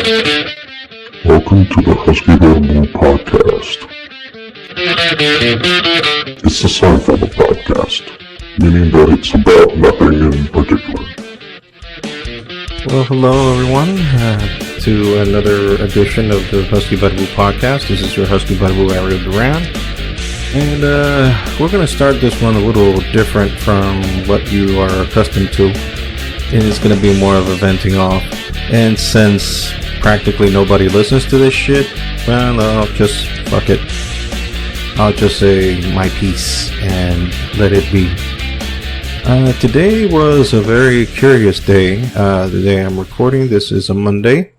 Welcome to the Husky Bamboo Podcast. It's a Seinfeld podcast, meaning that it's about nothing in particular. Well, hello everyone, to another edition of the Husky Bamboo Podcast. This is your Husky Bamboo, Ariel Duran. And we're going to start this one a little different from what you are accustomed to. And it's going to be more of a venting off. And since practically nobody listens to this shit, well, I'll just fuck it. I'll just say my piece and let it be. Today was a very curious day. The day I'm recording this is a Monday.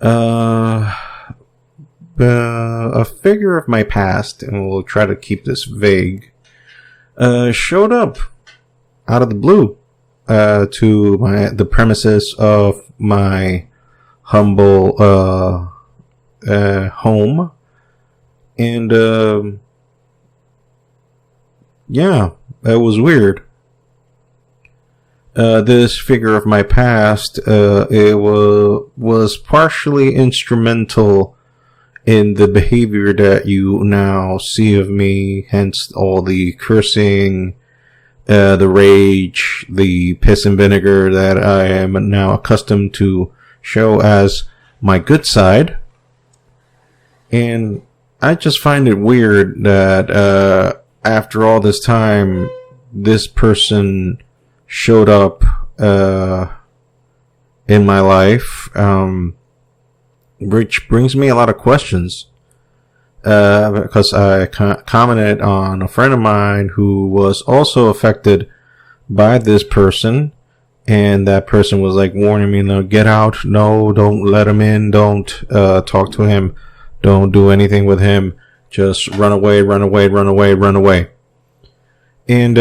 A figure of my past, and we'll try to keep this vague, showed up out of the blue to the premises of my humble home, and yeah, it was weird. This figure of my past, it was partially instrumental in the behavior that you now see of me, hence all the cursing, the rage, the piss and vinegar that I am now accustomed to show as my good side. And I just find it weird that after all this time, this person showed up in my life, which brings me a lot of questions, because I commented on a friend of mine who was also affected by this person, and that person was like warning me, no, get out, no, don't let him in, don't talk to him, don't do anything with him, just run away, run away, run away, run away. And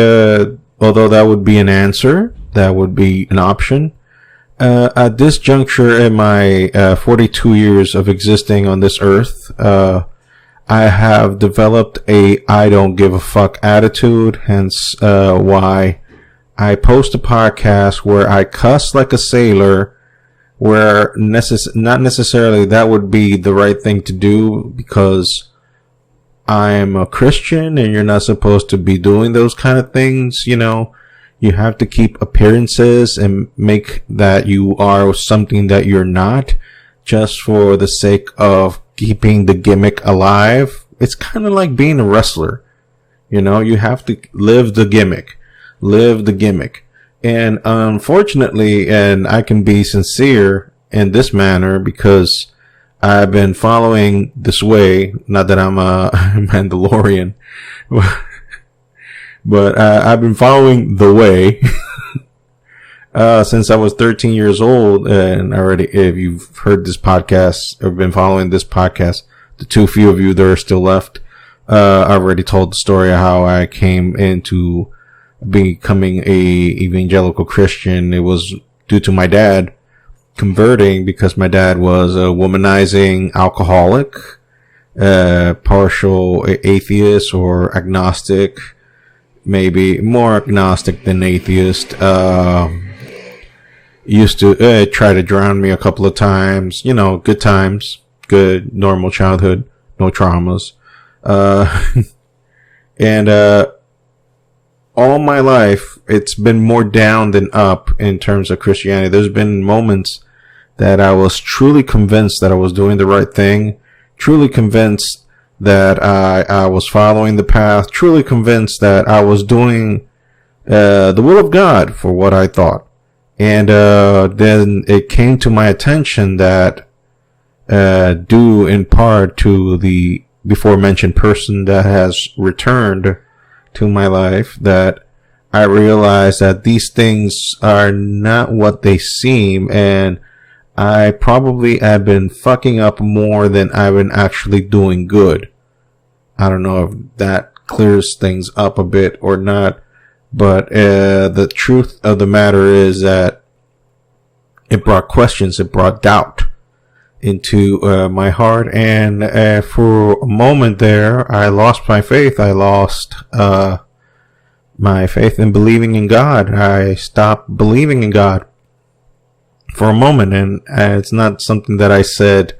although that would be an answer, that would be an option, at this juncture in my 42 years of existing on this earth, I have developed a I don't give a fuck attitude, hence why I post a podcast where I cuss like a sailor, where not necessarily that would be the right thing to do, because I'm a Christian and you're not supposed to be doing those kind of things, you know. You have to keep appearances and make that you are something that you're not, just for the sake of keeping the gimmick alive. It's kind of like being a wrestler. You know, you have to live the gimmick. Live the gimmick. And unfortunately, and I can be sincere in this manner because I've been following this way, not that I'm a Mandalorian, but I've been following the way since I was 13 years old. And already, if you've heard this podcast or been following this podcast, the too few of you that are still left, I already told the story of how I came into becoming a evangelical Christian. It was due to my dad converting, because my dad was a womanizing alcoholic, partial atheist or agnostic. Maybe more agnostic than atheist. Used to try to drown me a couple of times. You know, good times, good normal childhood, no traumas. And all my life, it's been more down than up in terms of Christianity. There's been moments that I was truly convinced that I was doing the right thing, truly convinced that I was following the path, truly convinced that I was doing the will of God for what I thought. And then it came to my attention that due in part to the before mentioned person that has returned to my life, that I realized that these things are not what they seem, and I probably have been fucking up more than I've been actually doing good. I don't know if that clears things up a bit or not, but the truth of the matter is that it brought questions, it brought doubt into my heart, and for a moment there, I lost my faith. I lost my faith in believing in God. I stopped believing in God. for a moment, and it's not something that I said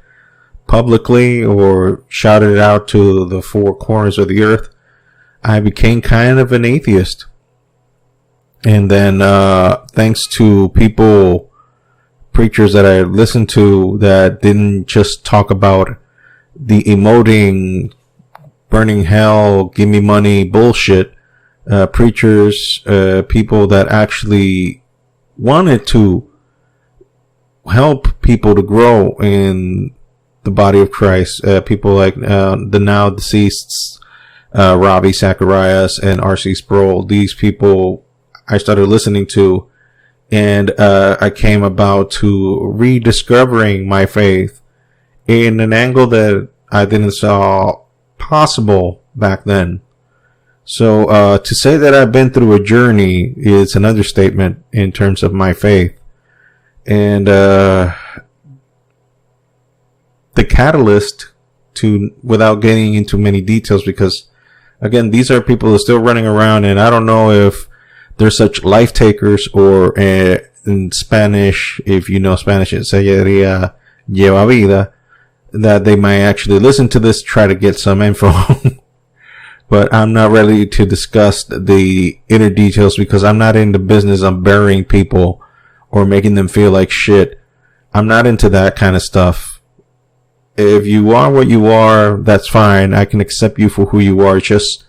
publicly or shouted it out to the four corners of the earth. I became kind of an atheist. And then, thanks to preachers that I listened to that didn't just talk about the emoting, burning hell, give me money bullshit, preachers, people that actually wanted to help people to grow in the body of Christ, people like the now deceased Ravi Zacharias and R.C. Sproul. These people I started listening to, and I came about to rediscovering my faith in an angle that I didn't saw possible back then. So to say that I've been through a journey is an understatement in terms of my faith. And the catalyst to, without getting into many details, because again, these are people who are still running around, and I don't know if they're such life takers, or in Spanish, if you know Spanish, it sería lleva vida, that they might actually listen to this, try to get some info. But I'm not ready to discuss the inner details, because I'm not in the business of burying people or making them feel like shit. I'm not into that kind of stuff. If you are what you are, that's fine. I can accept you for who you are. Just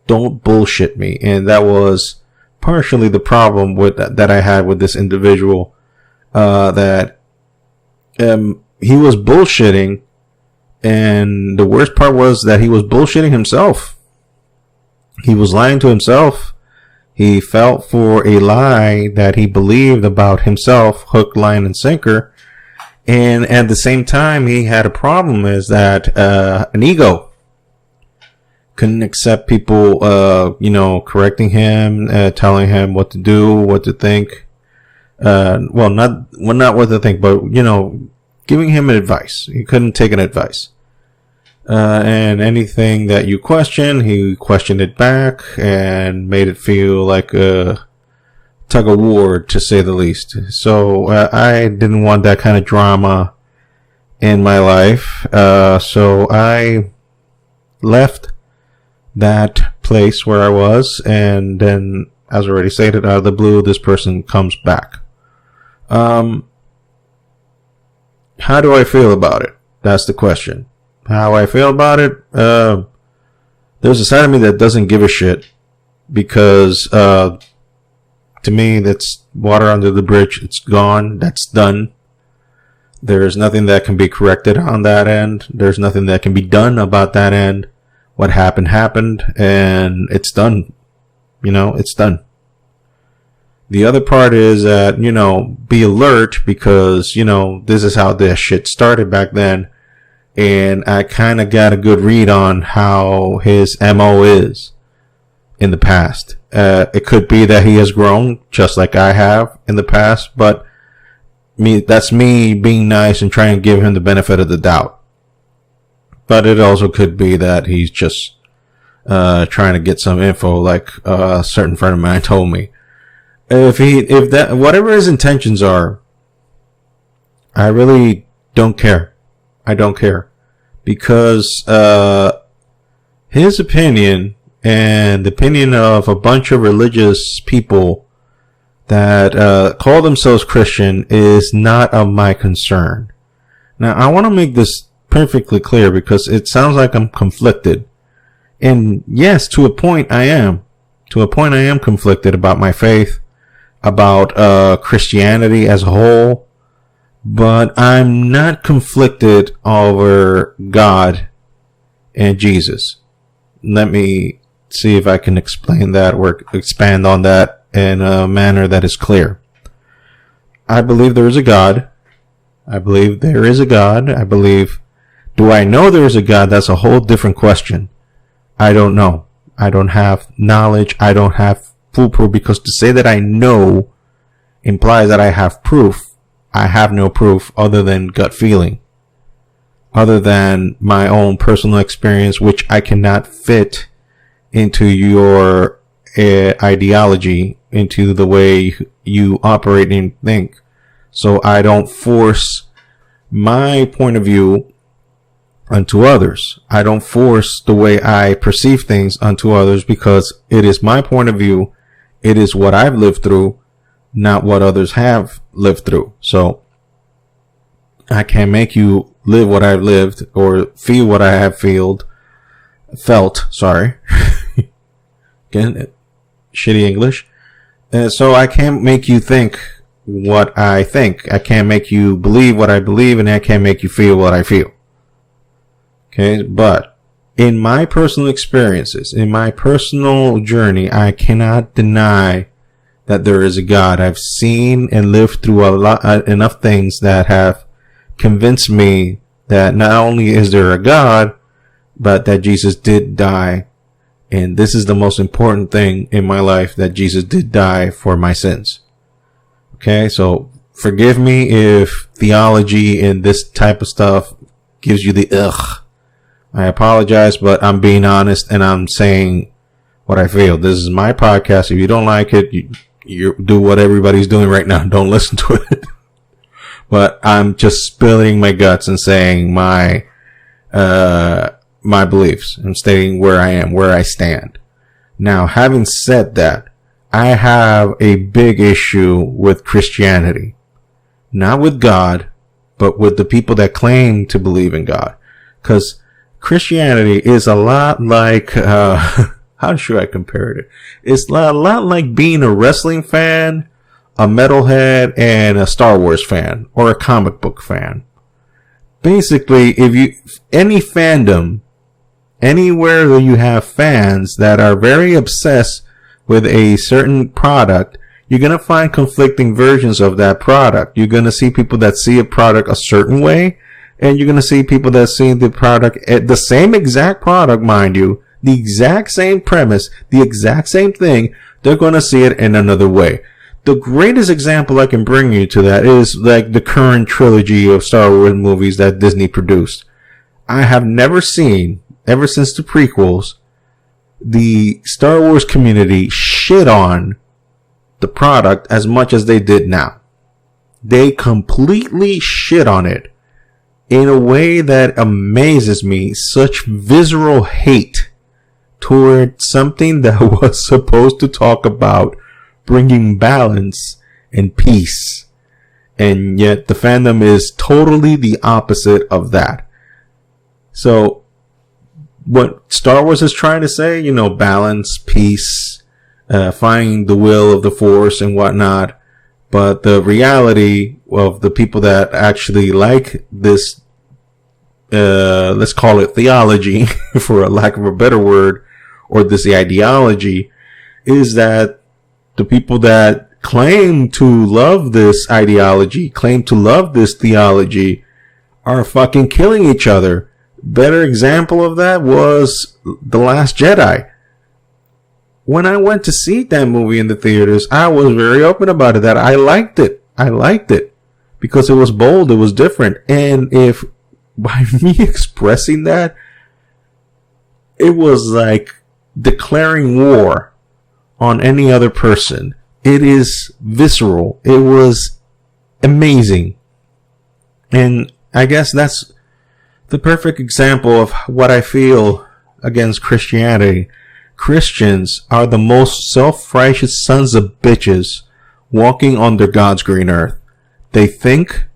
don't bullshit me. And that was partially the problem with that I had with this individual, that he was bullshitting, and the worst part was that he was bullshitting himself. He was lying to himself. He fell for a lie that he believed about himself, hook, line, and sinker. And at the same time, he had a problem, is that an ego. Couldn't accept people, correcting him, telling him what to do, what to think. Not what to think, but, giving him advice. He couldn't take an advice. And anything that you question, he questioned it back and made it feel like a tug of war, to say the least. So I didn't want that kind of drama in my life. So I left that place where I was, and then, as already stated, out of the blue, this person comes back. How do I feel about it? That's the question. How I feel about it? There's a side of me that doesn't give a shit, because to me, that's water under the bridge. It's gone. That's done. There's nothing that can be corrected on that end. There's nothing that can be done about that end. What happened, and it's done. It's done. The other part is that, be alert, because, this is how this shit started back then. And I kind of got a good read on how his MO is in the past. It could be that he has grown just like I have in the past, but that's me being nice and trying to give him the benefit of the doubt. But it also could be that he's just trying to get some info, like a certain friend of mine told me. Whatever his intentions are, I really don't care. I don't care, because his opinion and the opinion of a bunch of religious people that call themselves Christian is not of my concern. Now, I want to make this perfectly clear, because it sounds like I'm conflicted. And yes, to a point I am. To a point I am conflicted about my faith, about Christianity as a whole. But I'm not conflicted over God and Jesus. Let me see if I can explain that or expand on that in a manner that is clear. I believe there is a God. I believe there is a God. Do I know there is a God? That's a whole different question. I don't know. I don't have knowledge. I don't have full proof, because to say that I know implies that I have proof. I have no proof other than gut feeling, other than my own personal experience, which I cannot fit into your ideology, into the way you operate and think. So I don't force my point of view onto others. I don't force the way I perceive things onto others, because it is my point of view. It is what I've lived through, not what others have lived through. So I can't make you live what I've lived or feel what I have felt. Sorry. Again, shitty English. So I can't make you think what I think. I can't make you believe what I believe, and I can't make you feel what I feel. Okay, but in my personal experiences, in my personal journey, I cannot deny that there is a God. I've seen and lived through enough things that have convinced me that not only is there a God, but that Jesus did die. And this is the most important thing in my life, that Jesus did die for my sins. Okay, so forgive me if theology and this type of stuff gives you the ugh. I apologize, but I'm being honest and I'm saying what I feel. This is my podcast. If you don't like it, you do what everybody's doing right now. Don't listen to it. But I'm just spilling my guts and saying my beliefs. I'm stating where I am, where I stand. Now, having said that, I have a big issue with Christianity. Not with God, but with the people that claim to believe in God. Because Christianity is a lot like, how should I compare it? It's a lot like being a wrestling fan, a metalhead, and a Star Wars fan, or a comic book fan. Basically, any fandom, anywhere that you have fans that are very obsessed with a certain product, you're going to find conflicting versions of that product. You're going to see people that see a product a certain way, and you're going to see people that see the product, the same exact product, mind you, the exact same premise, the exact same thing, they're going to see it in another way. The greatest example I can bring you to that is like the current trilogy of Star Wars movies that Disney produced. I have never seen, ever since the prequels, the Star Wars community shit on the product as much as they did now. They completely shit on it in a way that amazes me. Such visceral hate toward something that was supposed to talk about bringing balance and peace. And yet the fandom is totally the opposite of that. So what Star Wars is trying to say, balance, peace, finding the will of the Force and whatnot. But the reality of the people that actually like this, let's call it theology, for a lack of a better word, or this ideology, is that the people that claim to love this ideology, claim to love this theology, are fucking killing each other. Better example of that was The Last Jedi. When I went to see that movie in the theaters, I was very open about it, that I liked it. I liked it because it was bold, it was different. And if by me expressing that, it was like declaring war on any other person. It is visceral. It was amazing. And I guess that's the perfect example of what I feel against Christianity. Christians are the most self-righteous sons of bitches walking under God's green earth. They think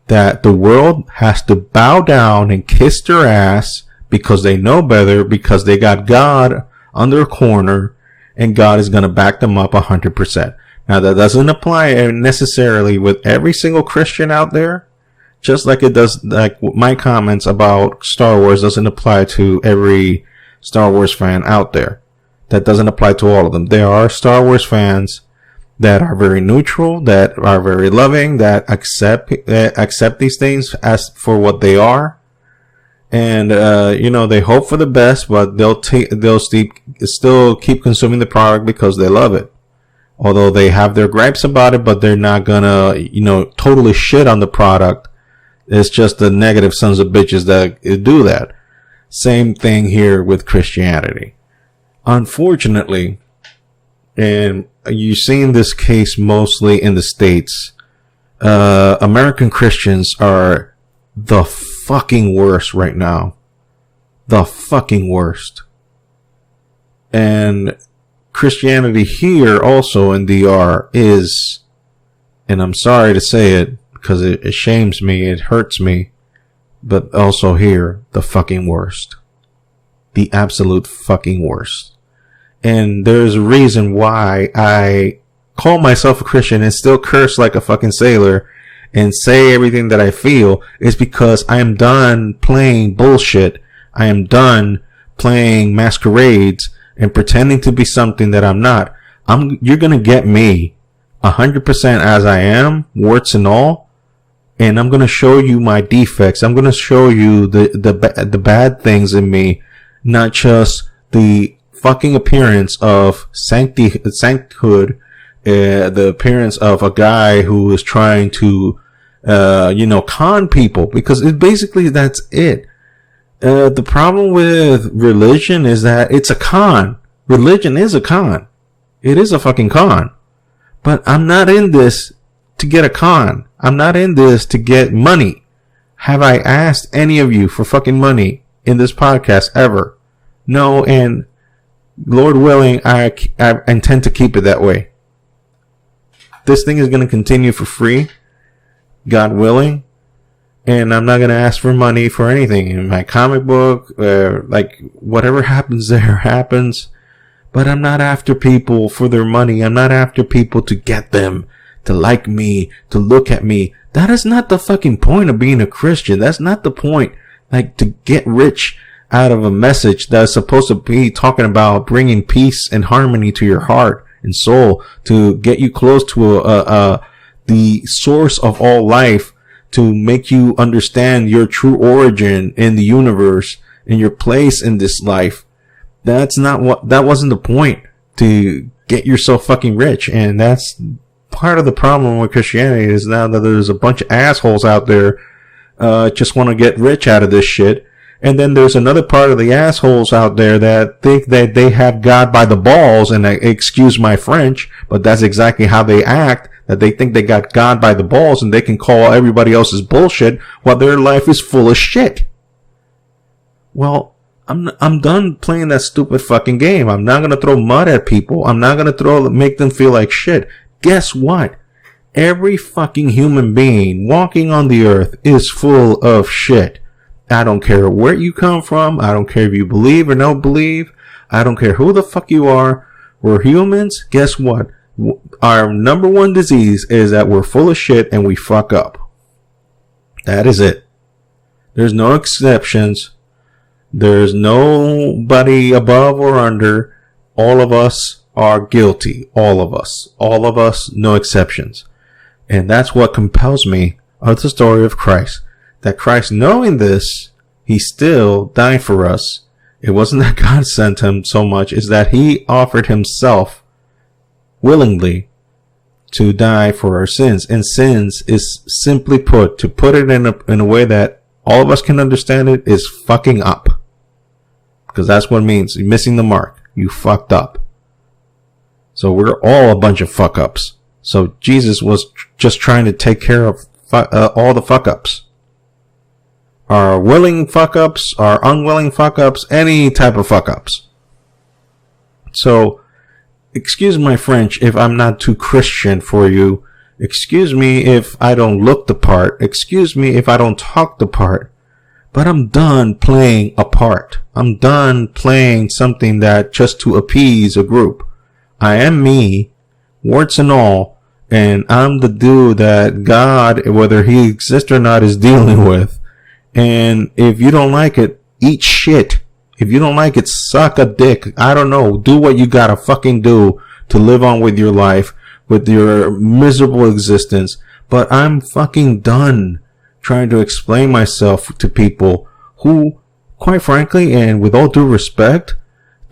that the world has to bow down and kiss their ass because they know better, because they got God under a corner and God is going to back them up 100%. Now that doesn't apply necessarily with every single Christian out there. Just like it does, like my comments about Star Wars doesn't apply to every Star Wars fan out there. That doesn't apply to all of them. There are Star Wars fans that are very neutral, that are very loving, that accept these things as for what they are. And, they hope for the best, but they'll still keep consuming the product because they love it. Although they have their gripes about it, but they're not gonna, totally shit on the product. It's just the negative sons of bitches that do that. Same thing here with Christianity. Unfortunately, and you've seen this case mostly in the States, American Christians are the fucking worst right now. The fucking worst. And Christianity here also in DR is, and I'm sorry to say it because it shames me, it hurts me, but also here, the fucking worst. The absolute fucking worst. And there's a reason why I call myself a Christian and still curse like a fucking sailor and say everything that I feel, is because I am done playing bullshit. I am done playing masquerades and pretending to be something that I'm not. You're gonna get me 100% as I am, warts and all, and I'm gonna show you my defects. I'm gonna show you the bad things in me, not just the fucking appearance of sainthood, the appearance of a guy who is trying to, con people, because basically that's it. The problem with religion is that it's a con. Religion is a con. It is a fucking con. But I'm not in this to get a con. I'm not in this to get money. Have I asked any of you for fucking money in this podcast ever? No, and Lord willing, I intend to keep it that way. This thing is going to continue for free, God willing. And I'm not going to ask for money for anything. In my comic book, like whatever happens there happens. But I'm not after people for their money. I'm not after people to get them to like me, to look at me. That is not the fucking point of being a Christian. That's not the point. Like, to get rich out of a message that's supposed to be talking about bringing peace and harmony to your heart and soul, to get you close to the source of all life, to make you understand your true origin in the universe and your place in this life. That wasn't the point, to get yourself fucking rich. And that's part of the problem with Christianity, is now that there's a bunch of assholes out there, just want to get rich out of this shit. And then there's another part of the assholes out there that think that they have God by the balls, and excuse my French, but that's exactly how they act. That they think they got God by the balls and they can call everybody else's bullshit while their life is full of shit. Well, I'm done playing that stupid fucking game. I'm not gonna throw mud at people. I'm not gonna make them feel like shit. Guess what? Every fucking human being walking on the earth is full of shit. I don't care where you come from. I don't care if you believe or don't believe. I don't care who the fuck you are. We're humans. Guess what? Our number one disease is that we're full of shit and we fuck up. That is it. There's no exceptions. There's nobody above or under. All of us are guilty. All of us. All of us, no exceptions. And that's what compels me of the story of Christ. That Christ, knowing this, he still died for us. It wasn't that God sent him so much, it's that he offered himself willingly to die for our sins. And sins is, simply put, to put it in a way that all of us can understand it, is fucking up. Because that's what it means. You're missing the mark. You fucked up. So we're all a bunch of fuck ups. So Jesus was just trying to take care of all the fuck ups. Our willing fuck ups, our unwilling fuck ups, any type of fuck ups. So, excuse my French if I'm not too Christian for you. Excuse me if I don't look the part. Excuse me if I don't talk the part. But I'm done playing a part. I'm done playing something that just to appease a group. I am me, warts and all, and I'm the dude that God, whether he exists or not, is dealing with. And if you don't like it, eat shit. If you don't like it, suck a dick. I don't know. Do what you gotta fucking do to live on with your life, with your miserable existence. But I'm fucking done trying to explain myself to people who, quite frankly, and with all due respect,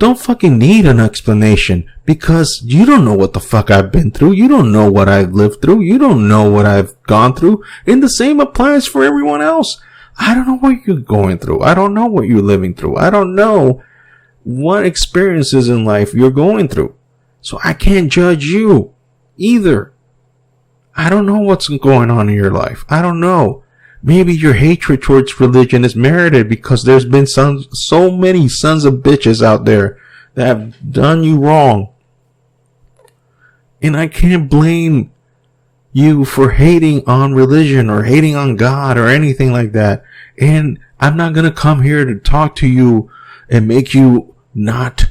don't fucking need an explanation, because you don't know what the fuck I've been through. You don't know what I've lived through. You don't know what I've gone through. And the same applies for everyone else. I don't know what you're going through. I don't know what you're living through. I don't know what experiences in life you're going through. So I can't judge you either. I don't know what's going on in your life. I don't know. Maybe your hatred towards religion is merited because there's been so many sons of bitches out there that have done you wrong. And I can't blame you for hating on religion or hating on God or anything like that. And I'm not going to come here to talk to you and make you not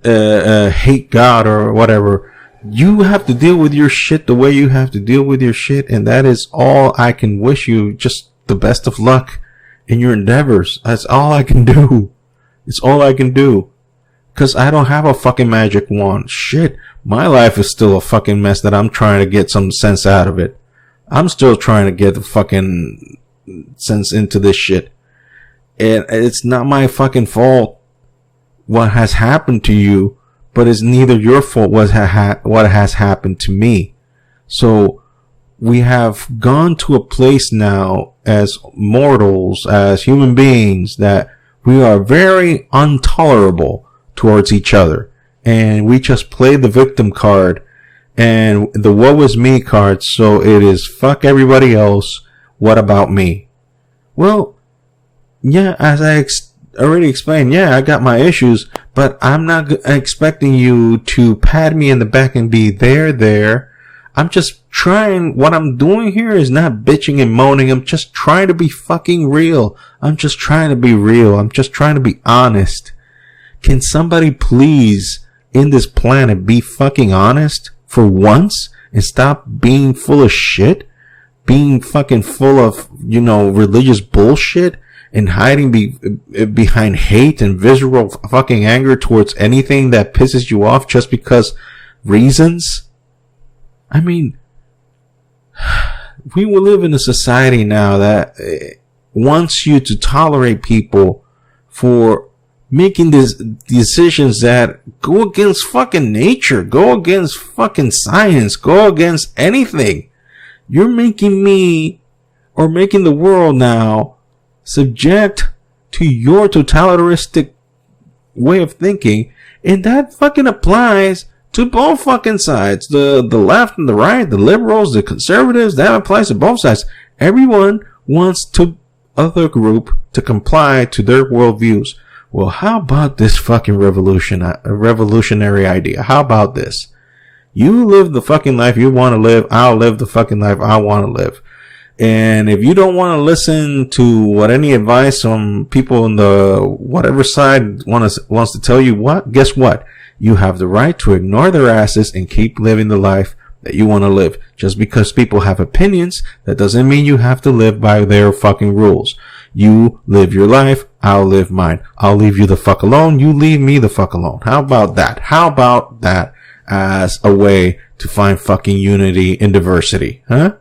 hate God or whatever. You have to deal with your shit the way you have to deal with your shit. And that is all I can wish you. Just the best of luck in your endeavors. That's all I can do. It's all I can do. Because I don't have a fucking magic wand. Shit. My life is still a fucking mess that I'm trying to get some sense out of it. I'm still trying to get the fucking sense into this shit. And it's not my fucking fault what has happened to you, but it's neither your fault what has happened to me. So we have gone to a place now as mortals, as human beings, that we are very intolerable towards each other. And we just play the victim card and the woe is me card. So it is fuck everybody else. What about me? Well, yeah, as I already explained, yeah, I got my issues, but I'm not expecting you to pat me in the back and be there. I'm just trying. What I'm doing here is not bitching and moaning. I'm just trying to be fucking real. I'm just trying to be real. I'm just trying to be honest. Can somebody please in this planet be fucking honest for once and stop being full of shit? Being fucking full of, religious bullshit and hiding behind hate and visceral fucking anger towards anything that pisses you off just because reasons? I mean, we will live in a society now that wants you to tolerate people for making these decisions that go against fucking nature, go against fucking science, go against anything. You're making me, or making the world now, subject to your totalitarianistic way of thinking, and that fucking applies to both fucking sides. The left and the right, the liberals, the conservatives, that applies to both sides. Everyone wants to other group to comply to their worldviews. Well, how about this fucking revolutionary idea? How about this? You live the fucking life you want to live. I'll live the fucking life I want to live. And if you don't want to listen to what any advice from people in the whatever side wants to tell you, guess what? You have the right to ignore their asses and keep living the life that you want to live. Just because people have opinions, that doesn't mean you have to live by their fucking rules. You live your life, I'll live mine. I'll leave you the fuck alone, you leave me the fuck alone. How about that? How about that as a way to find fucking unity in diversity, huh?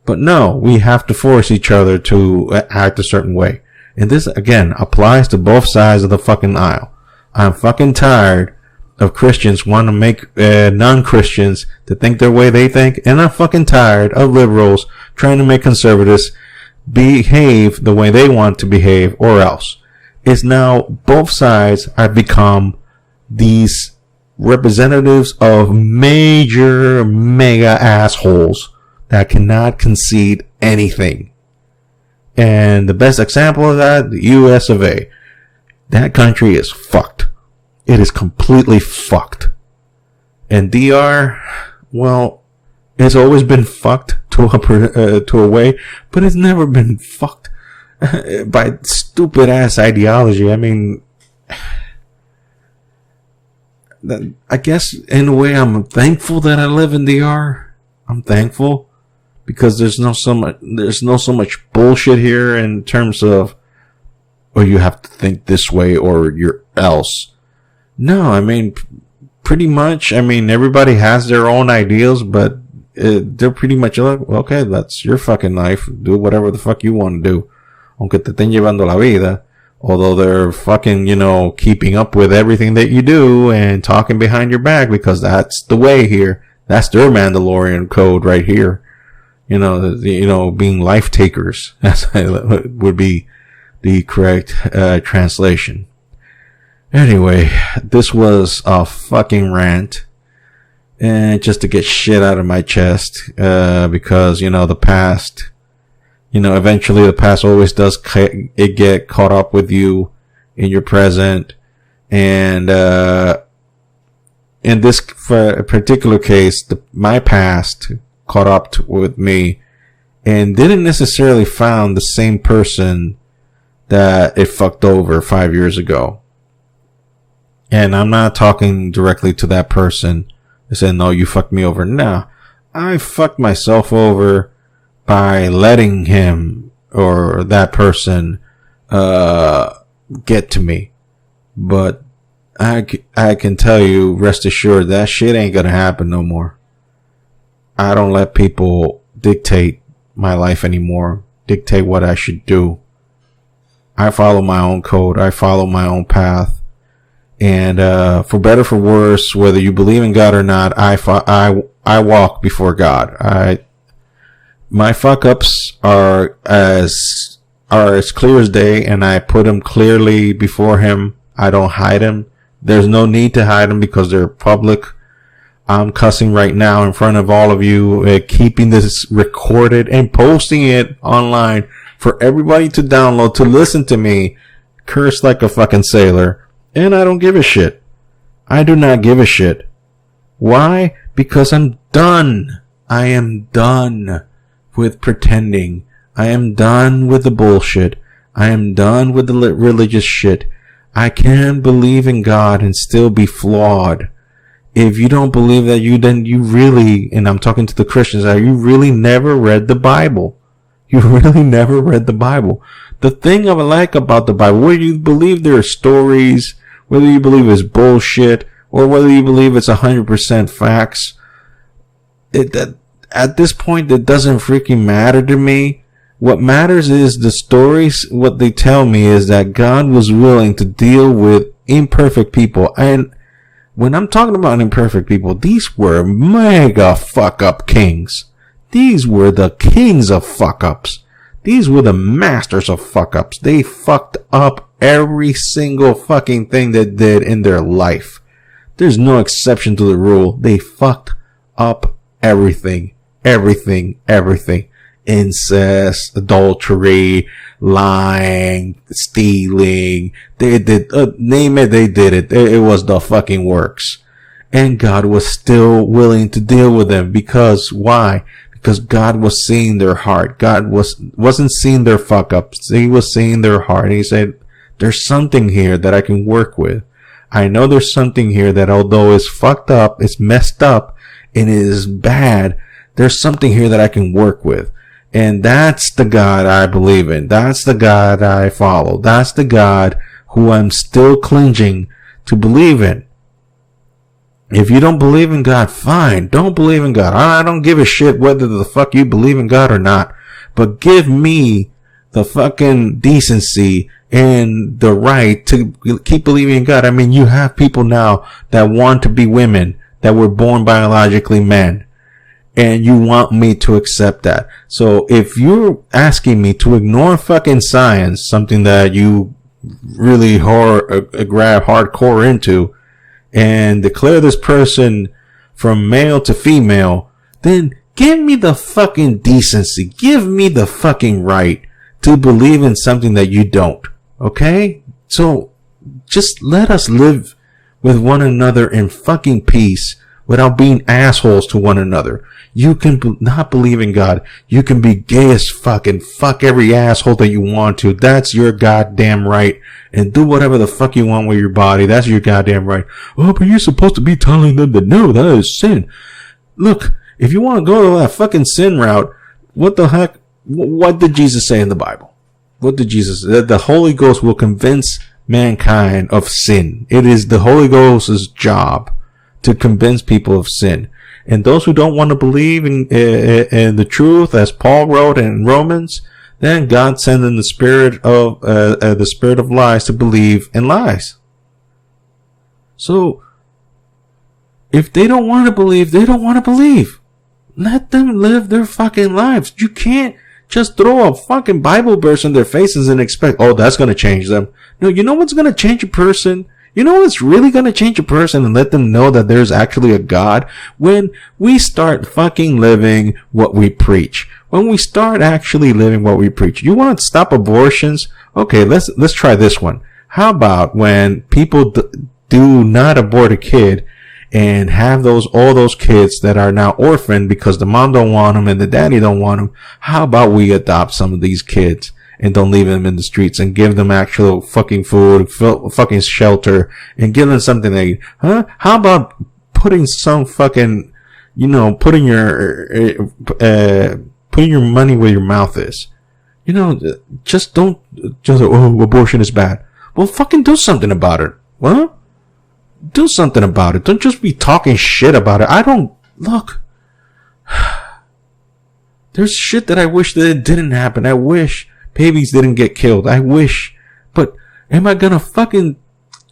But no, we have to force each other to act a certain way. And this, again, applies to both sides of the fucking aisle. I'm fucking tired of Christians want to make non-Christians to think their way they think. And I'm fucking tired of liberals trying to make conservatives behave the way they want to behave or else. It's now both sides have become these representatives of major mega assholes that cannot concede anything. And the best example of that, the US of A. That country is fucked. It is completely fucked. And DR, well, it's always been fucked to a way, but it's never been fucked by stupid ass ideology. I mean, I guess in a way I'm thankful that I live in DR. I'm thankful because there's no so much bullshit here in terms of, or you have to think this way or you're else. No, I mean, pretty much, I mean, everybody has their own ideals, but they're pretty much like, well, okay, that's your fucking life. Do whatever the fuck you want to do. Aunque te estén llevando la vida. Although they're fucking, keeping up with everything that you do and talking behind your back because that's the way here. That's their Mandalorian code right here. Being life takers. That's would be the correct translation. Anyway, this was a fucking rant. and just to get shit out of my chest, because, the past, eventually the past always does get caught up with you in your present. And, in this particular case, my past caught up with me and didn't necessarily found the same person that it fucked over 5 years ago. And I'm not talking directly to that person. I said, no, you fucked me over. No, I fucked myself over by letting him or that person get to me. But I can tell you, rest assured, that shit ain't gonna happen no more. I don't let people dictate my life anymore, dictate what I should do. I follow my own code. I follow my own path. And for better, for worse, whether you believe in God or not, I walk before God. My fuck ups are as clear as day, and I put them clearly before Him. I don't hide them. There's no need to hide them because they're public. I'm cussing right now in front of all of you, keeping this recorded and posting it online for everybody to download, to listen to me curse like a fucking sailor. And I don't give a shit. I do not give a shit. Why? Because I'm done. I am done with pretending. I am done with the bullshit. I am done with the religious shit. I can believe in God and still be flawed. If you don't believe that, then you really, and I'm talking to the Christians, you really never read the Bible. You really never read the Bible. The thing I like about the Bible, whether you believe there are stories, whether you believe it's bullshit, or whether you believe it's 100% facts, at this point, it doesn't freaking matter to me. What matters is the stories. What they tell me is that God was willing to deal with imperfect people. And when I'm talking about imperfect people, these were mega fuck up kings. These were the kings of fuck ups. These were the masters of fuck ups. They fucked up every single fucking thing they did in their life. There's no exception to the rule. They fucked up everything. Everything. Incest, adultery, lying, stealing. They did, name it, they did it. It was the fucking works. And God was still willing to deal with them. Because why? Because God was seeing their heart. God wasn't seeing their fuck ups. He was seeing their heart. And He said, there's something here that I can work with. I know there's something here that, although it's fucked up, it's messed up, and it is bad, there's something here that I can work with. And that's the God I believe in. That's the God I follow. That's the God who I'm still clinging to believe in. If you don't believe in God, fine. Don't believe in God. I don't give a shit whether the fuck you believe in God or not. But give me the fucking decency and the right to keep believing in God. I mean, you have people now that want to be women that were born biologically men. And you want me to accept that. So if you're asking me to ignore fucking science, something that you really grab hardcore into, and declare this person from male to female, then give me the fucking decency. Give me the fucking right to believe in something that you don't. Okay? So just let us live with one another in fucking peace without being assholes to one another. You can not believe in God. You can be gay as fuck and fuck every asshole that you want to. That's your goddamn right. And do whatever the fuck you want with your body. That's your goddamn right. Oh, but you're supposed to be telling them that no, that is sin. Look, if you want to go that fucking sin route, what the heck? What did Jesus say in the Bible? What did Jesus say? That the Holy Ghost will convince mankind of sin. It is the Holy Ghost's job to convince people of sin. And those who don't want to believe in the truth, as Paul wrote in Romans, then God sends in the spirit of lies to believe in lies. So, if they don't want to believe, they don't want to believe. Let them live their fucking lives. You can't just throw a fucking Bible verse in their faces and expect, oh, that's going to change them. No, you know what's going to change a person You know what's really gonna change a person and let them know that there's actually a God? When we start fucking living what we preach. When we start actually living what we preach. You want to stop abortions? Okay, let's try this one. How about when people do not abort a kid and have all those kids that are now orphaned because the mom don't want them and the daddy don't want them? How about we adopt some of these kids and don't leave them in the streets and give them actual fucking food, fucking shelter, and give them something they eat? Huh? How about putting some fucking, putting your money where your mouth is? Just abortion is bad. Well, fucking do something about it. Well, do something about it. Don't just be talking shit about it. Look. There's shit that I wish that it didn't happen. I wish babies didn't get killed. I wish. But am I gonna fucking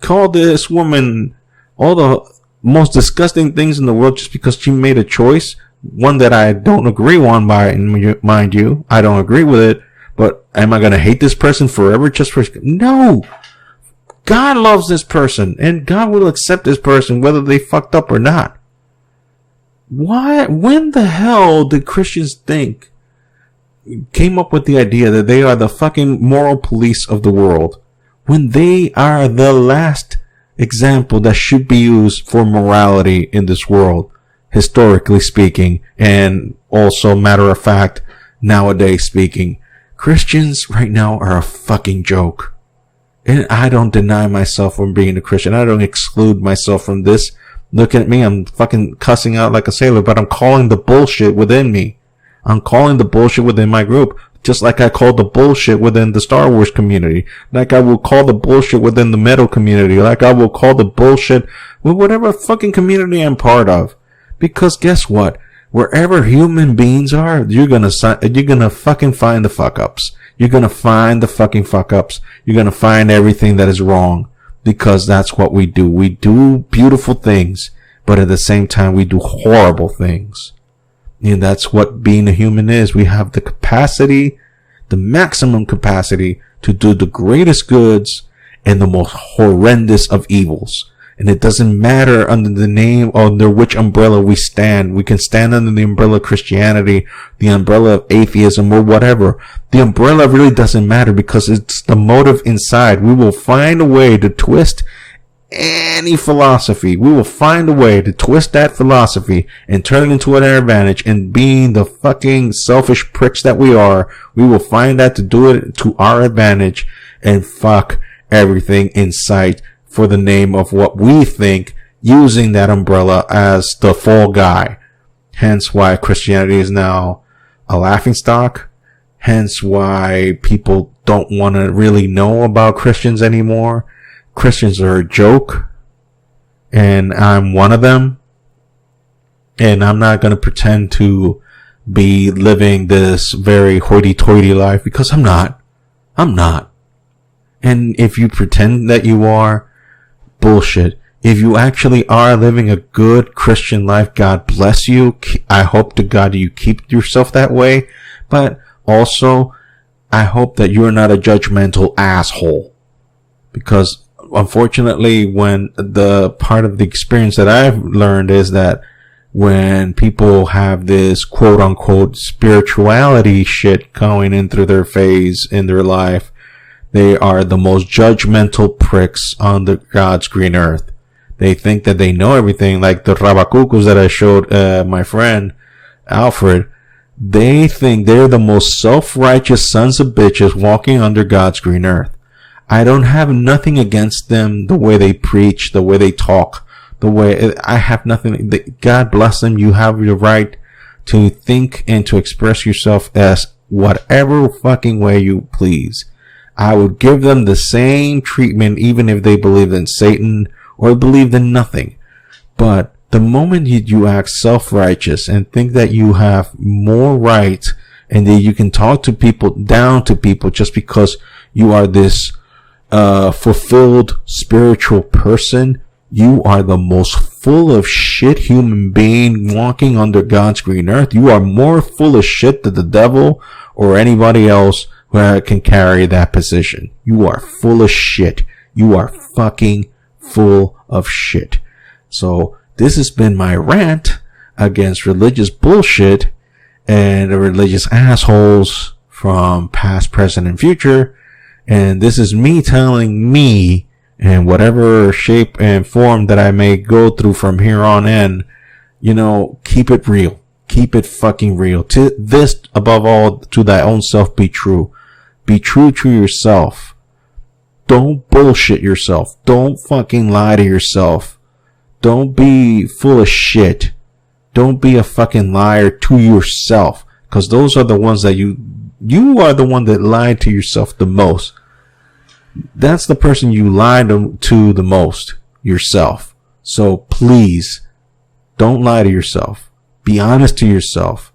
call this woman all the most disgusting things in the world just because she made a choice? One that I don't agree on, mind you. I don't agree with it. But am I gonna hate this person forever just for... No! God loves this person, and God will accept this person whether they fucked up or not. Why? When the hell did Christians came up with the idea that they are the fucking moral police of the world, when they are the last example that should be used for morality in this world, historically speaking, and also matter of fact, nowadays speaking? Christians right now are a fucking joke. And I don't deny myself from being a Christian. I don't exclude myself from this. Look at me. I'm fucking cussing out like a sailor, but I'm calling the bullshit within me. I'm calling the bullshit within my group. Just like I call the bullshit within the Star Wars community. Like I will call the bullshit within the metal community. Like I will call the bullshit with whatever fucking community I'm part of. Because guess what? Wherever human beings are, you're gonna fucking find the fuck ups. You're gonna find the fucking fuck ups. You're gonna find everything that is wrong. Because that's what we do. We do beautiful things, but at the same time we do horrible things. And that's what being a human is. We have the capacity, the maximum capacity to do the greatest goods and the most horrendous of evils. And it doesn't matter under the name or under which umbrella we stand. We can stand under the umbrella of Christianity, the umbrella of atheism, or whatever. The umbrella really doesn't matter because it's the motive inside. We will find a way to twist any philosophy. We will find a way to twist that philosophy and turn it into an advantage. And being the fucking selfish pricks that we are, we will find that to do it to our advantage and fuck everything in sight for the name of what we think, using that umbrella as the fall guy. Hence why Christianity is now a laughingstock. Hence why people don't want to really know about Christians anymore. Christians are a joke. And I'm one of them. And I'm not going to pretend to be living this very hoity-toity life because I'm not. I'm not. And if you pretend that you are, bullshit. If you actually are living a good Christian life, God bless you. I hope to God you keep yourself that way. But also, I hope that you're not a judgmental asshole. Because unfortunately, when the part of the experience that I've learned is that when people have this quote unquote spirituality shit going in through their phase in their life, they are the most judgmental pricks on the God's green earth. They think that they know everything, like the Rabacucos that I showed my friend Alfred. They think they're the most self-righteous sons of bitches walking under God's green earth. I don't have nothing against them, the way they preach, the way they talk, the way I have nothing. God bless them. You have your right to think and to express yourself as whatever fucking way you please. I would give them the same treatment even if they believed in Satan or believed in nothing. But the moment you act self-righteous and think that you have more right and that you can talk to people, down to people just because you are this fulfilled spiritual person, you are the most full of shit human being walking under God's green earth. You are more full of shit than the devil or anybody else who can carry that position. You are full of shit. You are fucking full of shit. So this has been my rant against religious bullshit and the religious assholes from past, present, and future. And this is me telling me, in whatever shape and form that I may go through from here on in, keep it real. Keep it fucking real. To this, above all, to thy own self be true. Be true to yourself. Don't bullshit yourself. Don't fucking lie to yourself. Don't be full of shit. Don't be a fucking liar to yourself. Cause those are the ones that you are the one that lied to yourself the most. That's the person you lied to the most. Yourself. So please, don't lie to yourself. Be honest to yourself.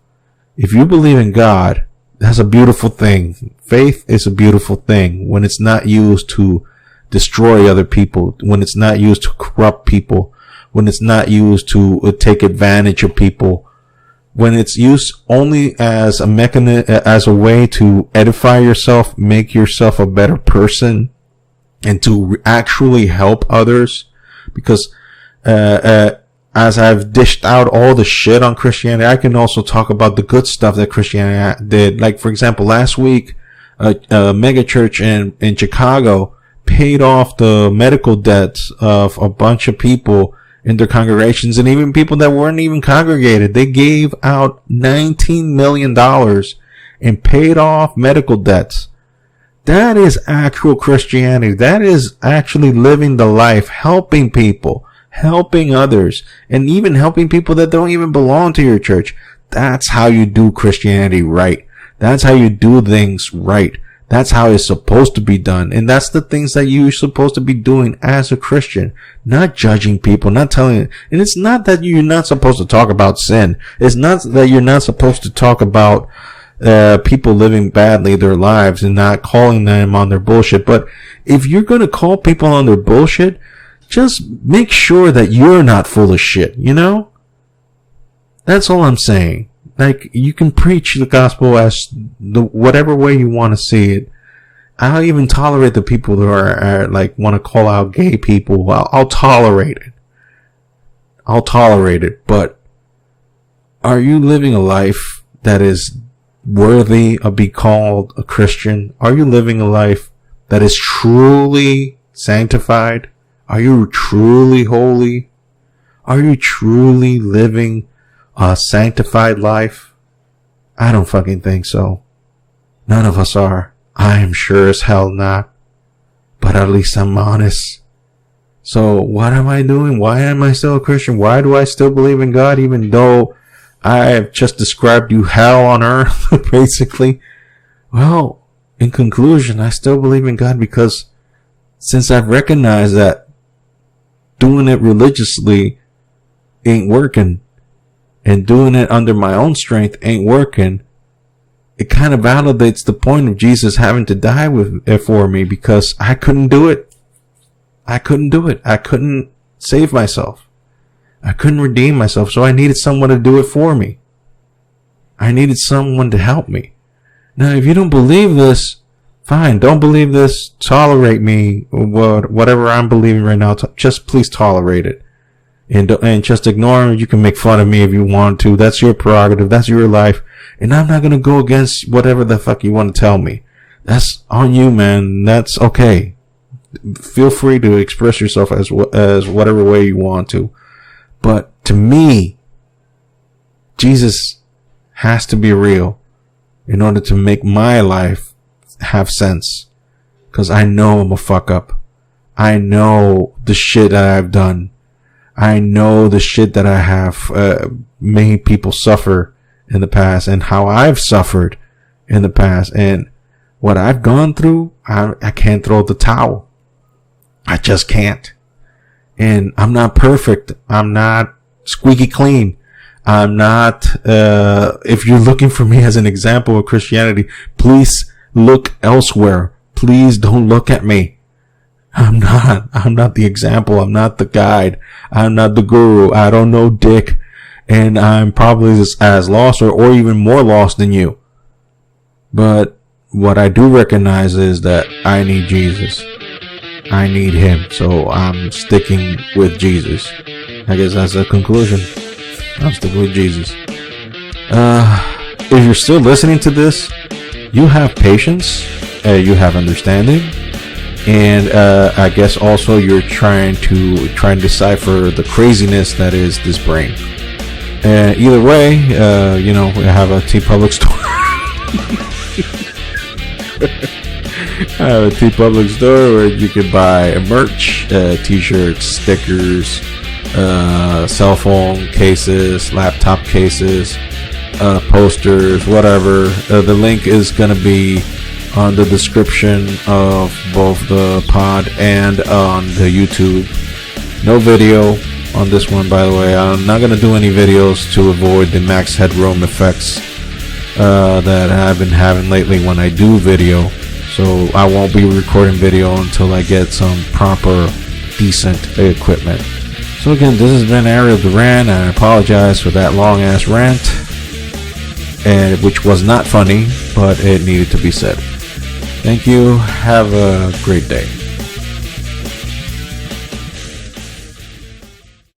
If you believe in God, that's a beautiful thing. Faith is a beautiful thing when it's not used to destroy other people, when it's not used to corrupt people, when it's not used to take advantage of people, when it's used only as a mechanism, as a way to edify yourself, make yourself a better person, and to actually help others. Because as I've dished out all the shit on Christianity, I can also talk about the good stuff that Christianity did. Like, for example, last week, a mega church in Chicago paid off the medical debts of a bunch of people in their congregations, and even people that weren't even congregated. They gave out $19 million and paid off medical debts. That is actual Christianity. That is actually living the life, helping people, helping others, and even helping people that don't even belong to your church. That's how you do Christianity right. That's how you do things right. That's how it's supposed to be done. And that's the things that you're supposed to be doing as a Christian. Not judging people, not telling. And it's not that you're not supposed to talk about sin. It's not that you're not supposed to talk about people living badly their lives and not calling them on their bullshit. But if you're going to call people on their bullshit, just make sure that you're not full of shit, That's all I'm saying. Like, you can preach the gospel as whatever way you want to see it. I'll even tolerate the people that are like, want to call out gay people. I'll tolerate it. I'll tolerate it. But are you living a life that is worthy of being called a Christian? Are you living a life that is truly sanctified? Are you truly holy? Are you truly living a sanctified life? I don't fucking think so. None of us are. I am sure as hell not. But at least I'm honest. So what am I doing? Why am I still a Christian? Why do I still believe in God even though I have just described you hell on earth, basically? Well, in conclusion, I still believe in God because since I've recognized that doing it religiously ain't working, and doing it under my own strength ain't working, it kind of validates the point of Jesus having to die for me, because I couldn't do it. I couldn't do it. I couldn't save myself. I couldn't redeem myself, so I needed someone to do it for me. I needed someone to help me. Now, if you don't believe this, fine, don't believe this, tolerate me, whatever I'm believing right now, just please tolerate it. And just ignore it. You can make fun of me if you want to. That's your prerogative. That's your life. And I'm not going to go against whatever the fuck you want to tell me. That's on you, man. That's okay. Feel free to express yourself as whatever way you want to. But to me, Jesus has to be real in order to make my life have sense. Because I know I'm a fuck up. I know the shit that I've done. I know the shit that I have made people suffer in the past, and how I've suffered in the past, and what I've gone through. I can't throw the towel. I just can't. And I'm not perfect. I'm not squeaky clean. I'm not, if you're looking for me as an example of Christianity, please look elsewhere. Please don't look at me. I'm not the example. I'm not the guide. I'm not the guru. I don't know dick. And I'm probably as lost or even more lost than you. But what I do recognize is that I need Jesus. I need him, so I'm sticking with Jesus. I guess that's the conclusion. I'm sticking with Jesus. If you're still listening to this, you have patience, you have understanding, and I guess also you're trying to decipher the craziness that is this brain. Either way, we have a TeePublic store. I have a TeePublic store where you can buy merch, t-shirts, stickers, cell phone cases, laptop cases, posters, whatever. The link is going to be on the description of both the pod and on the YouTube. No video on this one, by the way. I'm not going to do any videos to avoid the max headroom effects that I've been having lately when I do video. So I won't be recording video until I get some proper, decent equipment. So again, this has been Ariel Duran, and I apologize for that long ass rant, and which was not funny, but it needed to be said. Thank you. Have a great day.